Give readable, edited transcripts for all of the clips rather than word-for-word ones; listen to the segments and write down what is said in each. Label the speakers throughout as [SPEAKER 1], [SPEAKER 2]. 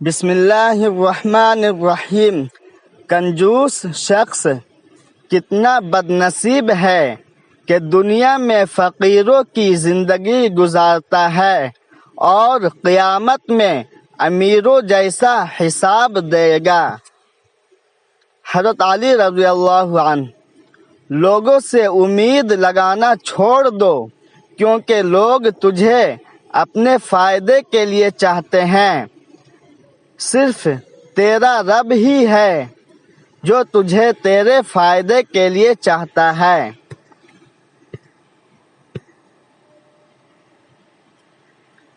[SPEAKER 1] بسم اللہ الرحمن الرحیم۔ کنجوس شخص کتنا بد نصیب ہے کہ دنیا میں فقیروں کی زندگی گزارتا ہے اور قیامت میں امیروں جیسا حساب دے گا۔ حضرت علی رضی اللہ عنہ۔ لوگوں سے امید لگانا چھوڑ دو کیونکہ لوگ تجھے اپنے فائدے کے لیے چاہتے ہیں۔ صرف تیرا رب ہی ہے جو تجھے تیرے فائدے کے لیے چاہتا ہے۔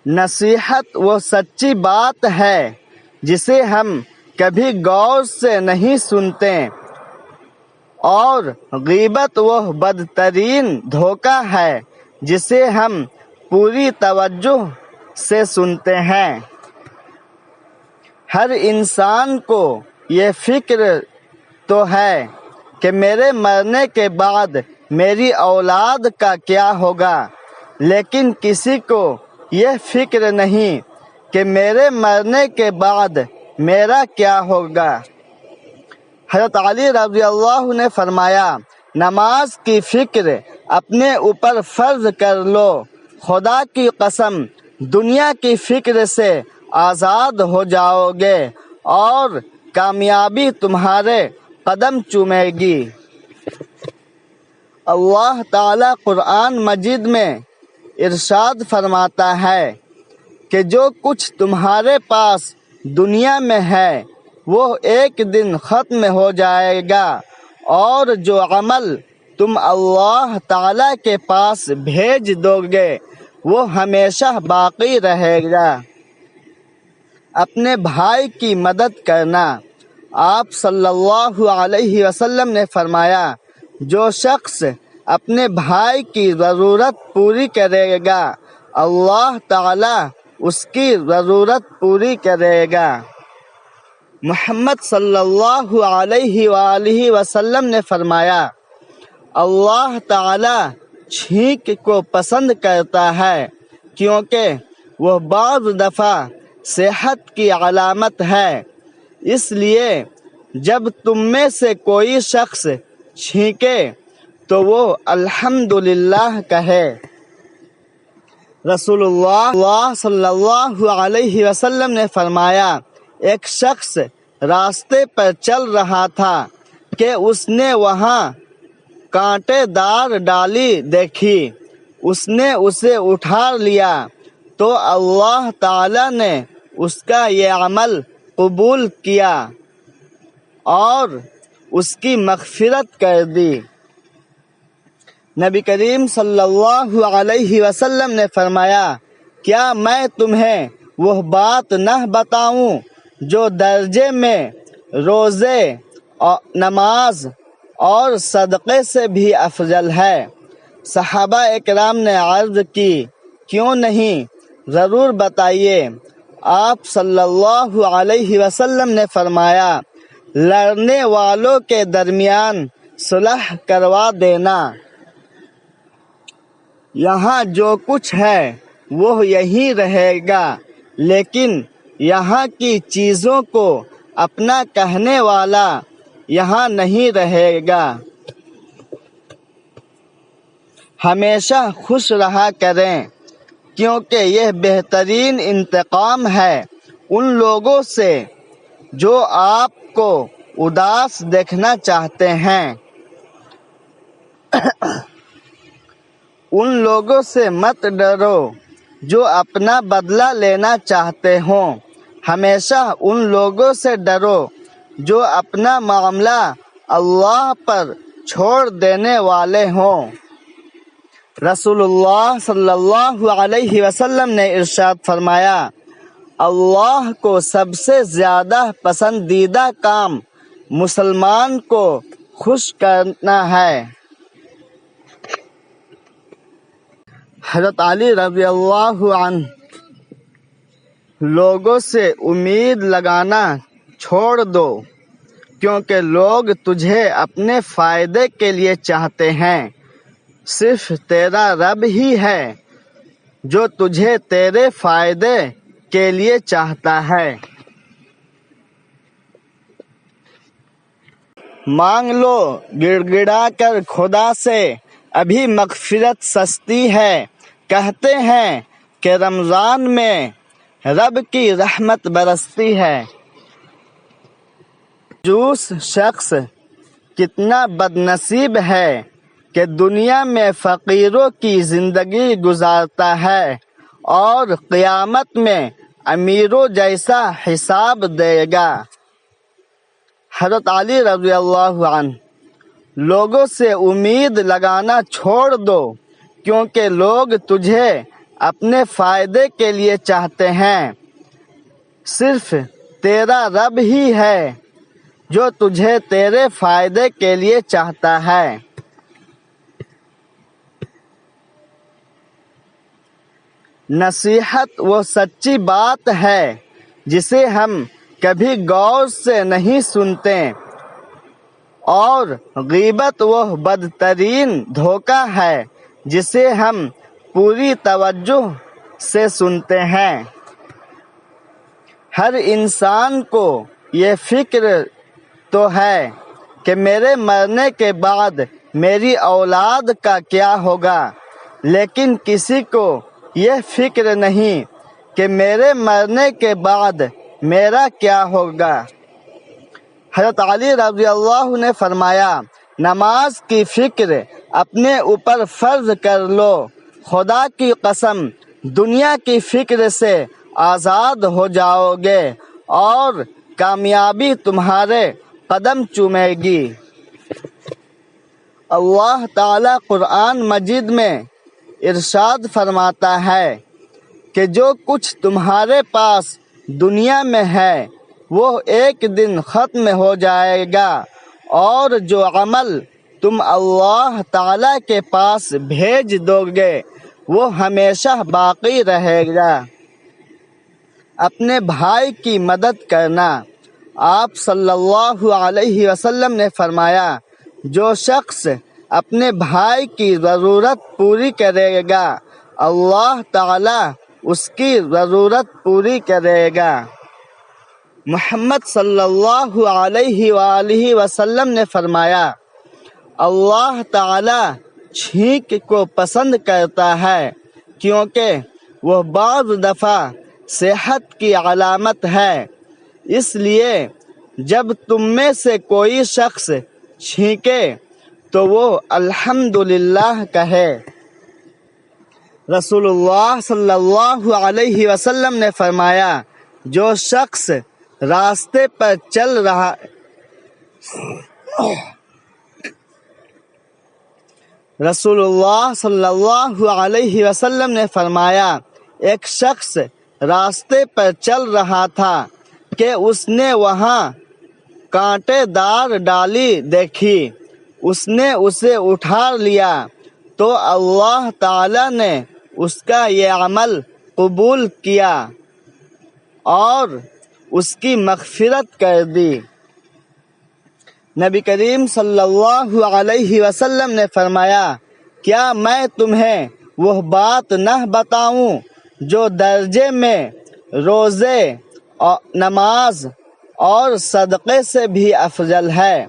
[SPEAKER 1] نصیحت وہ سچی بات ہے جسے ہم کبھی غور سے نہیں سنتے، اور غیبت وہ بدترین دھوکہ ہے جسے ہم پوری توجہ سے سنتے ہیں۔ ہر انسان کو یہ فکر تو ہے کہ میرے مرنے کے بعد میری اولاد کا کیا ہوگا، لیکن کسی کو یہ فکر نہیں کہ میرے مرنے کے بعد میرا کیا ہوگا۔ حضرت علی رضی اللہ نے فرمایا، نماز کی فکر اپنے اوپر فرض کر لو، خدا کی قسم دنیا کی فکر سے آزاد ہو جاؤ گے اور کامیابی تمہارے قدم چومے گی۔ اللہ تعالیٰ قرآن مجید میں ارشاد فرماتا ہے کہ جو کچھ تمہارے پاس دنیا میں ہے وہ ایک دن ختم ہو جائے گا، اور جو عمل تم اللہ تعالیٰ کے پاس بھیج دو گے وہ ہمیشہ باقی رہے گا۔ اپنے بھائی کی مدد کرنا۔ آپ صلی اللہ علیہ وسلم نے فرمایا، جو شخص اپنے بھائی کی ضرورت پوری کرے گا اللہ تعالیٰ اس کی ضرورت پوری کرے گا۔ محمد صلی اللہ علیہ وآلہ وسلم نے فرمایا، اللہ تعالیٰ چھینک کو پسند کرتا ہے کیونکہ وہ بعض دفعہ صحت کی علامت ہے، اس لیے جب تم میں سے کوئی شخص چھینکے تو وہ الحمدللہ کہے۔ رسول اللہ صلی اللہ علیہ وسلم نے فرمایا، ایک شخص راستے پر چل رہا تھا کہ اس نے وہاں کانٹے دار ڈالی دیکھی، اس نے اسے اٹھا لیا تو اللہ تعالیٰ نے اس کا یہ عمل قبول کیا اور اس کی مغفرت کر دی۔ نبی کریم صلی اللہ علیہ وسلم نے فرمایا، کیا میں تمہیں وہ بات نہ بتاؤں جو درجے میں روزے، نماز اور صدقے سے بھی افضل ہے؟ صحابہ اکرام نے عرض کی، کیوں نہیں، ضرور بتائیے۔ آپ صلی اللہ علیہ وسلم نے فرمایا، لڑنے والوں کے درمیان صلح کروا دینا۔ یہاں جو کچھ ہے وہ یہیں رہے گا، لیکن یہاں کی چیزوں کو اپنا کہنے والا یہاں نہیں رہے گا۔ ہمیشہ خوش رہا کریں کیونکہ یہ بہترین انتقام ہے ان لوگوں سے جو آپ کو اداس دیکھنا چاہتے ہیں۔ ان لوگوں سے مت ڈرو جو اپنا بدلہ لینا چاہتے ہوں، ہمیشہ ان لوگوں سے ڈرو جو اپنا معاملہ اللہ پر چھوڑ دینے والے ہوں۔ رسول اللہ صلی اللہ علیہ وسلم نے ارشاد فرمایا، اللہ کو سب سے زیادہ پسندیدہ کام مسلمان کو خوش کرنا ہے۔ حضرت علی رضی اللہ عنہ۔ لوگوں سے امید لگانا چھوڑ دو کیونکہ لوگ تجھے اپنے فائدے کے لیے چاہتے ہیں۔ صرف تیرا رب ہی ہے جو تجھے تیرے فائدے کے لیے چاہتا ہے۔ مانگ لو گڑ گڑا کر خدا سے، ابھی مغفرت سستی ہے، کہتے ہیں کہ رمضان میں رب کی رحمت برستی ہے۔ جوس شخص کتنا بد نصیب ہے کہ دنیا میں فقیروں کی زندگی گزارتا ہے اور قیامت میں امیروں جیسا حساب دے گا۔ حضرت علی رضی اللہ عنہ: لوگوں سے امید لگانا چھوڑ دو، کیونکہ لوگ تجھے اپنے فائدے کے لیے چاہتے ہیں، صرف تیرا رب ہی ہے جو تجھے تیرے فائدے کے لیے چاہتا ہے۔ نصیحت وہ سچی بات ہے جسے ہم کبھی غور سے نہیں سنتے، اور غیبت وہ بدترین دھوکہ ہے جسے ہم پوری توجہ سے سنتے ہیں۔ ہر انسان کو یہ فکر تو ہے کہ میرے مرنے کے بعد میری اولاد کا کیا ہوگا، لیکن کسی کو یہ فکر نہیں کہ میرے مرنے کے بعد میرا کیا ہوگا۔ حضرت علی رضی اللہ نے فرمایا، نماز کی فکر اپنے اوپر فرض کر لو، خدا کی قسم دنیا کی فکر سے آزاد ہو جاؤ گے اور کامیابی تمہارے قدم چومے گی۔ اللہ تعالیٰ قرآن مجید میں ارشاد فرماتا ہے کہ جو کچھ تمہارے پاس دنیا میں ہے وہ ایک دن ختم ہو جائے گا، اور جو عمل تم اللہ تعالیٰ کے پاس بھیج دو گے وہ ہمیشہ باقی رہے گا۔ اپنے بھائی کی مدد کرنا۔ آپ صلی اللہ علیہ وسلم نے فرمایا، جو شخص اپنے بھائی کی ضرورت پوری کرے گا اللہ تعالیٰ اس کی ضرورت پوری کرے گا۔ محمد صلی اللہ علیہ وآلہ وسلم نے فرمایا، اللہ تعالیٰ چھینک کو پسند کرتا ہے کیونکہ وہ بعض دفعہ صحت کی علامت ہے، اس لیے جب تم میں سے کوئی شخص چھینکے تو وہ الحمدللہ کہے۔ رسول اللہ صلی اللہ علیہ وسلم نے فرمایا، جو شخص راستے پر چل رہا رسول اللہ صلی اللہ علیہ وسلم نے فرمایا، ایک شخص راستے پر چل رہا تھا کہ اس نے وہاں کانٹے دار ڈالی دیکھی، اس نے اسے اٹھا لیا تو اللہ تعالیٰ نے اس کا یہ عمل قبول کیا اور اس کی مغفرت کر دی۔ نبی کریم صلی اللہ علیہ وسلم نے فرمایا، کیا میں تمہیں وہ بات نہ بتاؤں جو درجے میں روزے، نماز اور صدقے سے بھی افضل ہے؟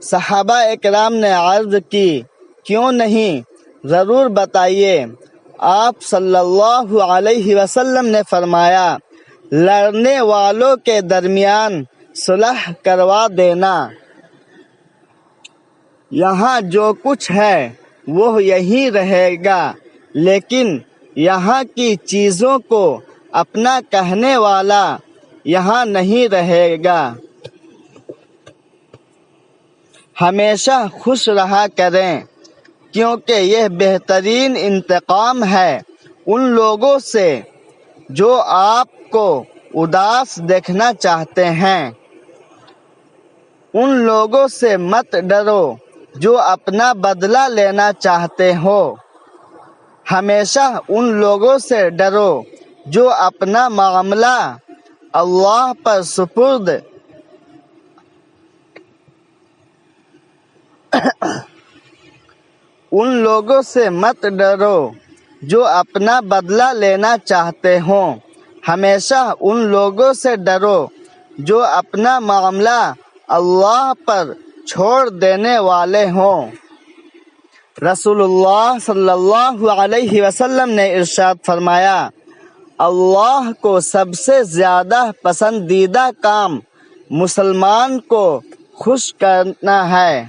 [SPEAKER 1] صحابہ اکرام نے عرض کی، کیوں نہیں، ضرور بتائیے۔ آپ صلی اللہ علیہ وسلم نے فرمایا، لڑنے والوں کے درمیان صلح کروا دینا۔ یہاں جو کچھ ہے وہ یہی رہے گا، لیکن یہاں کی چیزوں کو اپنا کہنے والا یہاں نہیں رہے گا۔ ہمیشہ خوش رہا کریں، کیونکہ یہ بہترین انتقام ہے ان لوگوں سے جو آپ کو اداس دیکھنا چاہتے ہیں۔ ان لوگوں سے مت ڈرو جو اپنا بدلہ لینا چاہتے ہو، ہمیشہ ان لوگوں سے ڈرو جو اپنا معاملہ اللہ پر سپرد ان لوگوں سے مت ڈرو جو اپنا بدلہ لینا چاہتے ہوں، ہمیشہ ان لوگوں سے ڈرو جو اپنا معاملہ اللہ پر چھوڑ دینے والے ہوں۔ رسول اللہ صلی اللہ علیہ وسلم نے ارشاد فرمایا، اللہ کو سب سے زیادہ پسندیدہ کام مسلمان کو خوش کرنا ہے۔